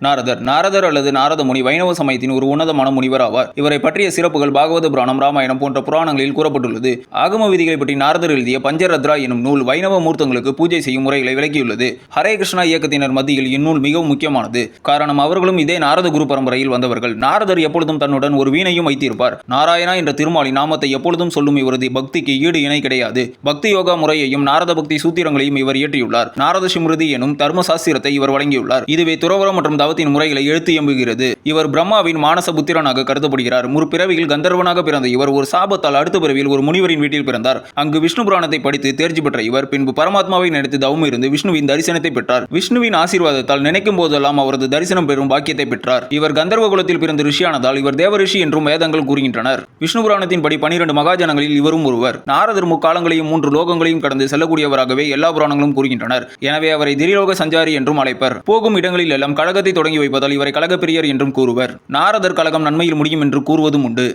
நாரதர் அல்லது நாரத முனி வைணவ சமயத்தின் ஒரு உன்னதமான முனிவர் ஆவார். இவரை பற்றிய சிறப்புகள் பாகவத புராணம், ராமாயணம் போன்ற புராணங்களில் கூறப்பட்டுள்ளது. ஆகம விதிகளை பற்றி நாரதர் எழுதிய பஞ்சரத்ரா எனும் நூல் வைணவ மூர்த்தங்களுக்கு பூஜை செய்யும் முறைகளை விளக்கியுள்ளது. ஹரே கிருஷ்ணா இயக்கத்தினர் மத்தியில் இந்நூல் மிகவும் முக்கியமானது. காரணம், அவர்களும் இதே நாரத குரு பரம்பரையில் வந்தவர்கள். நாரதர் எப்பொழுதும் தன்னுடன் ஒரு வீணையும் வைத்திருப்பார். நாராயணா என்ற திருமாலின் நாமத்தை எப்பொழுதும் சொல்லும் இவரது பக்திக்கு ஈடு இணை கிடையாது. பக்தி யோகா முறையையும் நாரத பக்தி சூத்திரங்களையும் இவர் இயற்றியுள்ளார். நாரத ஸ்மிருதி எனும் தர்ம சாஸ்திரத்தை இவர் வழங்கியுள்ளார். இதுவே துறவரம் மற்றும் தவத்தின் முறைகளை எழுத்து எம்புகிறது. இவர் பிரம்மாவின் மானச புத்திரனாக கருதப்படுகிறார். முற்பிறவியில் கந்தர்வனாக பிறந்த இவர் ஒரு சாபத்தால் அடுத்த பிறவியில் ஒரு முனிவரின் வீட்டில் பிறந்தார். அங்கு விஷ்ணு புராணத்தை படித்து தேர்ச்சி பெற்ற இவர் பின்பு பரமாத்மாவை நினைத்து தவம் இருந்து விஷ்ணுவின் தரிசனத்தை பெற்றார். விஷ்ணுவின் ஆசீர்வாதத்தால் நினைக்கும் போதெல்லாம் அவரது தரிசனம் பெறும் பாக்கியத்தை பெற்றார். இவர் கந்தர்வ குலத்தில் பிறந்த ரிஷியானதால் இவர் தேவரிஷி என்றும் வேதங்கள் கூறுகின்றனர். விஷ்ணு புராணத்தின் படி 12 மகாஜனங்களில் இவரும் ஒருவர். நாரதர் முக்காலங்களையும் 3 லோகங்களையும் கடந்து செல்லக்கூடியவராகவே எல்லா புராணங்களும் கூறுகின்றனர். எனவே அவரை திரிலோக சஞ்சாரி என்றும் அழைப்பர். போகும் இடங்களில் எல்லாம் கழகத்தை தொடங்கி வைப்பதால் இவரை கழகப்பிரியர் என்றும் கூறுவர். நாரதர் கழகம் நன்மையில் முடியும் என்று கூறுவதும் உண்டு.